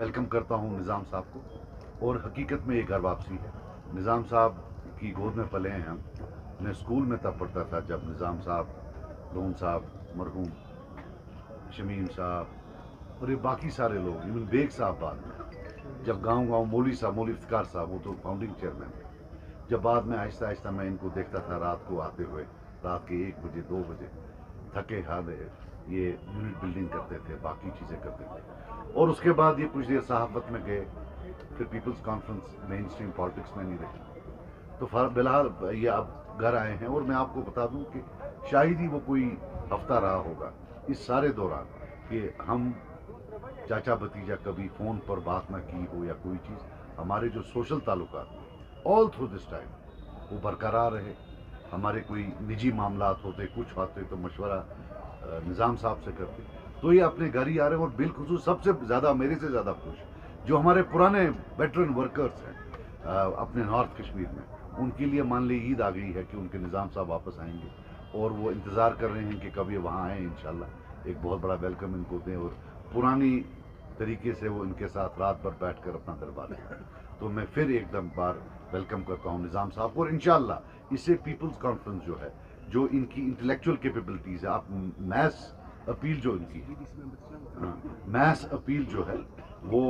Welcome करता हूं निज़ाम साहब को। और हकीकत में ये घर वापसी है। निज़ाम साहब की गोद में पले हैं हम। मैं स्कूल में तब पढ़ता था जब निज़ाम साहब, लोन साहब, मरहूम शमीम साहब और ये बाकी सारे लोग, इवन बेग साहब बाद में, जब गांव मौली साहब, मौली इफ्तिकार साहब, वो तो फाउंडिंग चेयरमैन थे, जब बाद में आहिस्ता आहिस्ता मैं इनको देखता था रात को आते हुए, रात के 1 बजे 2 बजे थके हारे ये यूनिट बिल्डिंग करते थे, बाकी चीज़ें करते थे। और उसके बाद ये कुछ देर सहाफ़त में गए, फिर People's Conference, mainstream politics में नहीं रहे। तो फिलहाल ये अब घर आए हैं। और मैं आपको बता दूं कि शायद ही वो कोई हफ्ता रहा होगा इस सारे दौरान कि हम चाचा भतीजा कभी फ़ोन पर बात ना की हो या कोई चीज़। हमारे जो सोशल ताल्लुकात ऑल थ्रू दिस टाइम वो बरकरार रहे। हमारे कोई निजी मामलात होते, कुछ होते तो मशवरा निज़ाम साहब से करते। तो ये अपने घर ही आ रहे हैं। और बिलखुसूस सबसे ज़्यादा, मेरे से ज़्यादा खुश जो हमारे पुराने वेटरन वर्कर्स हैं अपने नॉर्थ कश्मीर में, उनके लिए मान ली ईद आ गई है कि उनके निज़ाम साहब वापस आएंगे और वो इंतज़ार कर रहे हैं कि कभी वहाँ आएँ इंशाल्लाह। एक बहुत बड़ा वेलकम इनको दें और पुरानी तरीके से वो इनके साथ रात भर बैठ कर अपना दरबार करें। तो मैं फिर एकदम बार वेलकम करता हूँ निज़ाम साहब को। और इंशाल्लाह इससे पीपल्स कॉन्फ्रेंस जो है, जो इनकी इंटेलेक्चुअल कैपेबिलिटीज़ है, आप मैस अपील जो इनकी है, मैस अपील जो है वो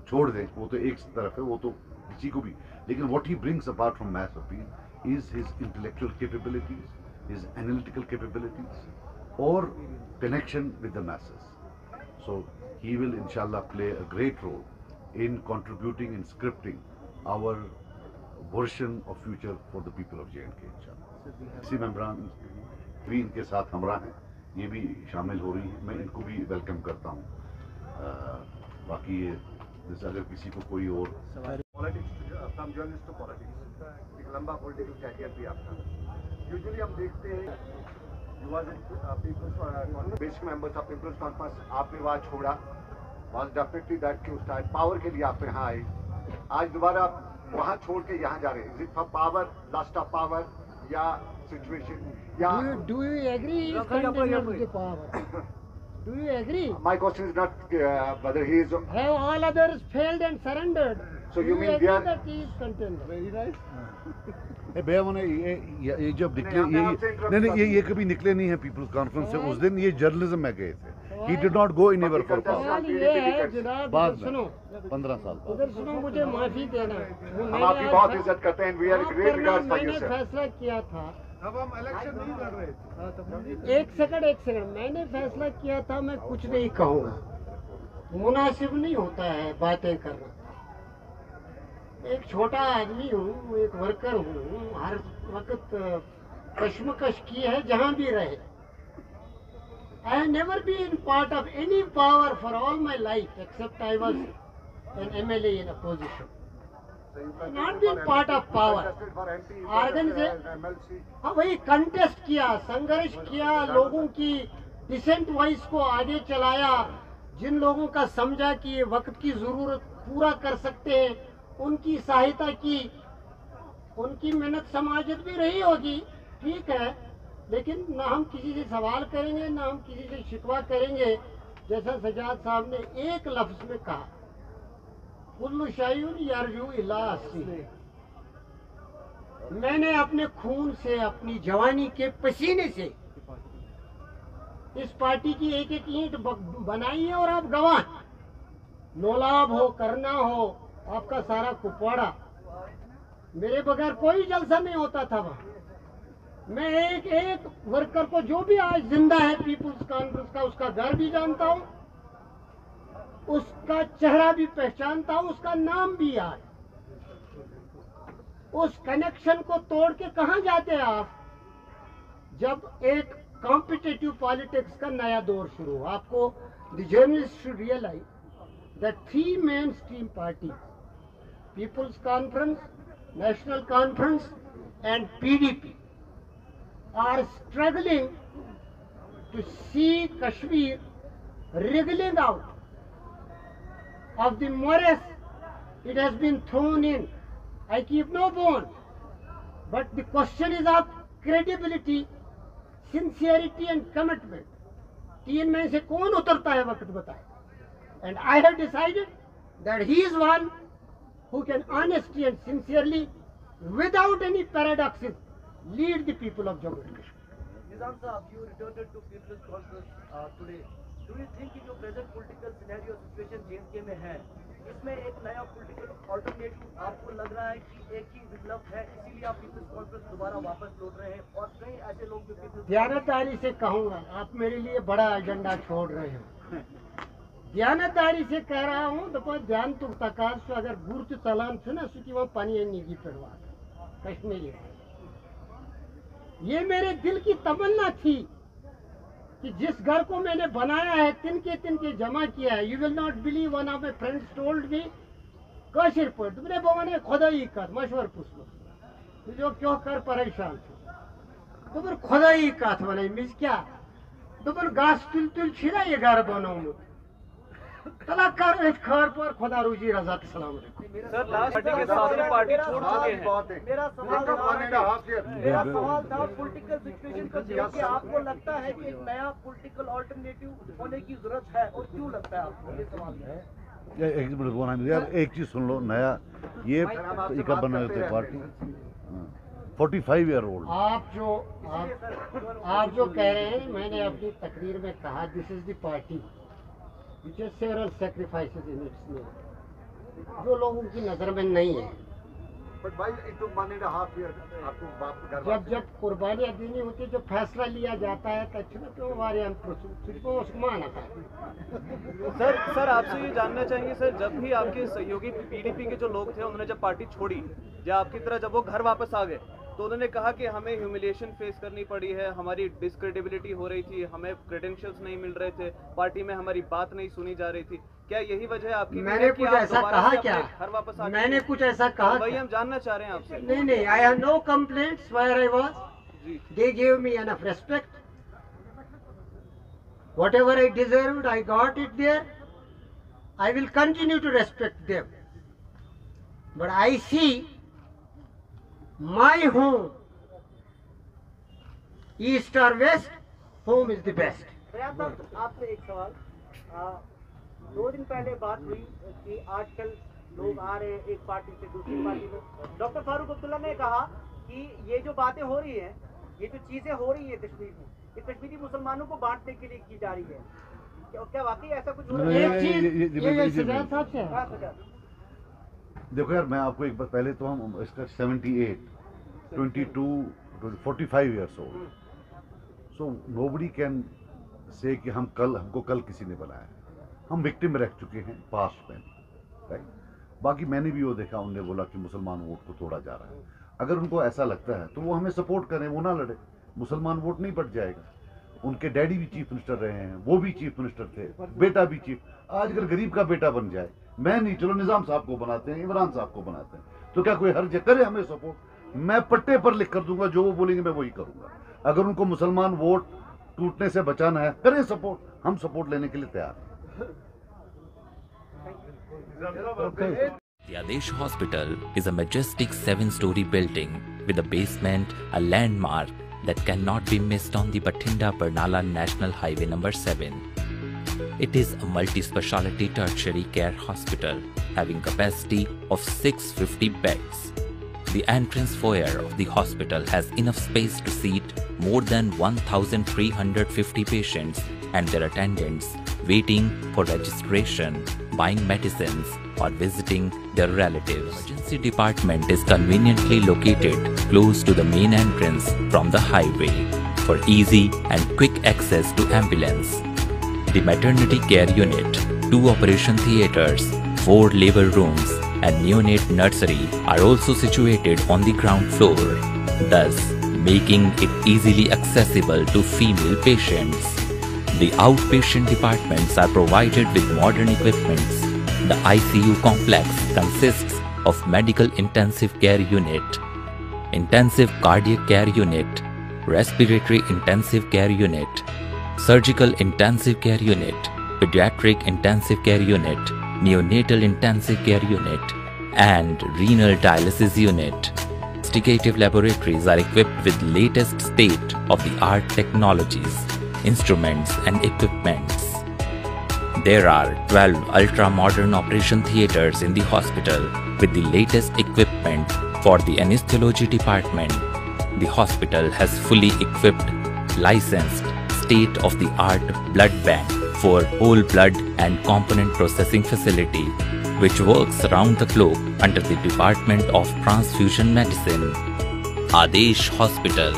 छोड़ दें। वो तो एक तरफ है, वो तो किसी को भी, लेकिन what he brings apart from mass appeal is his intellectual capabilities, his analytical capabilities और connection with the masses. So he will inshallah play a great role in contributing and scripting our version of future for the people of J&K inshallah। इसी मेम्बरान भी इनके साथ हमरा हैं, ये भी शामिल हो रही हैं। मैं इनको भी वेलकम करता हूँ। बाकी ये अगर किसी को कोई और politics, from journalist to politics, एक लंबा पॉलिटिकल कैरियर भी आपका। यूजुअली हम देखते हैं basic members of People's Conference, आपने वहाँ छोड़ा, वॉज डेफिनेटली दैट कि उस टाइम पावर के लिए आप यहाँ आए। आज दोबारा आप वहाँ छोड़ के यहाँ जा रहे हैं। Is it for power, lust of power, या सिचुएशन, या do you agree he is continued with the power? Do you agree? My question is not whether he is. Have all others failed and surrendered? So you mean agree they are- that he is continued? Very nice. भैया मैंने ये जब निकले, ये कभी निकले नहीं है पीपल्स कॉन्फ्रेंस से। उस दिन ये जर्नलिज्म में गए थे। He did not go anywhere for power. सवाल ये है जनाब, बाद इधर में सुनो, 15 साल बाद। इधर सुनो, मुझे माफी देना। हम आपकी बहुत इज्जत करते हैं। We are great regards for you मैंने सर। फैसला किया था, अब हम इलेक्शन नहीं लड़ रहे थे। एक सेकंड, मैंने फैसला किया था मैं कुछ नहीं कहूँगा। मुनासिब नहीं होता है बातें करना। एक छोटा आदमी हूँ, एक वर्कर हूँ, हर वक्त कश्मकश की है जहाँ भी रहे। I have never been part of any power for all my life except I was an MLA in a position. Not been part of power. हाँ, वही कंटेस्ट किया, संघर्ष किया, लोगों की डिसेंट वॉइस को आगे चलाया, जिन लोगों का समझा कि ये वक्त की जरूरत पूरा कर सकते हैं उनकी सहायता की। उनकी मेहनत समाजत भी रही होगी, ठीक है, लेकिन ना हम किसी से सवाल करेंगे, ना हम किसी से शिकवा करेंगे। जैसा सजाद साहब ने एक लफ्ज में कहा, कुल्लु शायुन यरजू इला अस्सी। मैंने अपने खून से, अपनी जवानी के पसीने से इस पार्टी की एक एक ईंट बनाई है और आप गवाह। नौलाब हो, करना हो, आपका सारा कुपवाड़ा, मेरे बगैर कोई जलसा नहीं होता था वहां। मैं एक एक वर्कर को, जो भी आज जिंदा है पीपुल्स कॉन्फ्रेंस का, उसका घर भी जानता हूँ, उसका चेहरा भी पहचानता हूँ, उसका नाम भी याद। उस कनेक्शन को तोड़ के कहाँ जाते हैं आप? जब एक कॉम्पिटिटिव पॉलिटिक्स का नया दौर शुरू हो, आपको the journalist should realise that 3 mainstream party, People's Conference, National Conference and PDP, are struggling to see Kashmir wriggling out of the morass it has been thrown in. I keep no bone, but the question is of credibility, sincerity and commitment. 3 में से कौन उतरता है? वक्त बताए। And I have decided that he is one who can honestly and sincerely, without any paradoxes, lead the people of Jammu and Kashmir. Nizam Sahab, you returned to People's Congress today. Do you think कि जो present political scenario situation JNK में है, इसमें एक नया political alternative आपको लग रहा है कि एक ही विकल्प है, इसीलिए आप People's Congress दोबारा वापस लौट रहे हैं और कई ऐसे लोग जो People's दयानतदारी से कहूँगा, आप मेरे लिए बड़ा एजेंडा छोड़ रहे हो। दयानतदारी से कह रहा हूँ, तो ध्यान तो तकाज से अगर गुर्त तलान से ना सुखी वहाँ पानी नहीं पड़वा कश्मीरी है। ये मेरे दिल की तमन्ना थी कि जिस घर को मैंने बनाया है, तिनके जमा किया है। You will not believe, one of my friends told me, कशिर पर तुमने बवाने खुदा ही कर मशवर पूछ लो, तू जो क्यों कर परेशान थी, तो फिर खुदा ही काथ बनाई मिस क्या, तो फिर घास तुल छिड़ा ये घर बनाऊं तला कर इस घर पर खुदा रुजी रजा के सलाम अलैकुम। सर लास्ट के साथ पार्टी छोड़ चुके हैं। मेरा सवाल था पॉलिटिकल सिचुएशन को देख के आपको लगता है कि एक नया पॉलिटिकल अल्टरनेटिव होने की जरूरत है और क्यों लगता है आपको, ये सवाल है। एक मिनट बोला यार, एक चीज सुन लो, नया ये कब बना थे पार्टी 45 ईयर ओल्ड। आप जो कह रहे हैं, मैंने अपनी तकरीर में कहा, this is the party which has several sacrifices in its name, जो लोगों की नजर में नहीं है। But why it took 1.5 years आपको बाप घर जब कुर्बानियाँ देनी होती है, जो फैसला लिया जाता है, तो हमारे माना था। सर आपसे ये जानना चाहेंगे सर, जब भी आपके सहयोगी पीडीपी के जो लोग थे, उन्होंने जब पार्टी छोड़ी या आपकी तरह जब वो घर वापस आ गए, तो उन्होंने कहा कि हमें ह्यूमिलिएशन फेस करनी पड़ी है, हमारी डिस्क्रेडिबिलिटी हो रही थी, हमें क्रेडेंशियल्स नहीं मिल रहे थे, पार्टी में हमारी बात नहीं सुनी जा रही थी। क्या यही वजह है आपकी? मैंने कुछ ऐसा कहा क्या? घर वापस आ मैंने कुछ ऐसा कहा? वही हम जानना चाह रहे हैं आपसे। नहीं, I have no complaints where I was. They give me enough respect, whatever I deserved I got it there, I will continue to respect them, but I see my home, east or west, home is the best. आपसे एक सवाल, 2 दिन पहले बात हुई कि आजकल लोग आ रहे हैं एक पार्टी से दूसरी पार्टी में। डॉक्टर फारूक अब्दुल्ला ने कहा कि ये जो बातें हो रही हैं, ये जो चीजें हो रही है कश्मीर में, ये कश्मीरी मुसलमानों को बांटने के लिए की जा रही है। क्या वाकई ऐसा कुछ हो रहा है? देखो यार, मैं आपको एक बार पहले तो हम इसका 78, 22, 45 years old, so nobody can say कि हमको कल किसी ने बनाया। हम विक्टिम रह चुके हैं पास्ट में, राइट। बाकी मैंने भी वो देखा, उनने बोला कि मुसलमान वोट को तोड़ा जा रहा है। अगर उनको ऐसा लगता है तो वो हमें सपोर्ट करें, वो ना लड़े, मुसलमान वोट नहीं बढ़ जाएगा। उनके डैडी भी चीफ मिनिस्टर रहे हैं, वो भी चीफ मिनिस्टर थे, बेटा भी चीफ। आज अगर गरीब का बेटा बन जाए, मैं नहीं, चलो निजाम साहब को बनाते हैं, इमरान साहब को बनाते हैं, तो क्या कोई हर्ज करे हमें सपोर्ट? मैं पट्टे पर लिख कर दूंगा, जो वो बोलेंगे मैं वही करूंगा। अगर उनको मुसलमान वोट टूटने से बचाना है, करें सपोर्ट, हम सपोर्ट लेने के लिए तैयार हैं। The Adesh Hospital is a majestic 7-story building with a basement, a landmark that cannot be missed on the Bathinda-Barnala National Highway number 7. It is a multi-speciality tertiary care hospital having capacity of 650 beds. The entrance foyer of the hospital has enough space to seat more than 1,350 patients and their attendants waiting for registration, buying medicines or visiting their relatives. The emergency department is conveniently located close to the main entrance from the highway for easy and quick access to ambulance. The maternity care unit, 2 operation theaters, 4 labor rooms and neonate nursery are also situated on the ground floor, thus making it easily accessible to female patients. The outpatient departments are provided with modern equipments. The ICU complex consists of medical intensive care unit, intensive cardiac care unit, respiratory intensive care unit, surgical intensive care unit, pediatric intensive care unit, neonatal intensive care unit, and renal dialysis unit. Investigative laboratories are equipped with latest state-of-the-art technologies, instruments and equipments. There are 12 ultra-modern operation theaters in the hospital with the latest equipment for the anesthesiology department. The hospital has fully equipped, licensed, state-of-the-art blood bank for whole blood and component processing facility, which works around the clock under the Department of Transfusion Medicine. Adesh Hospital,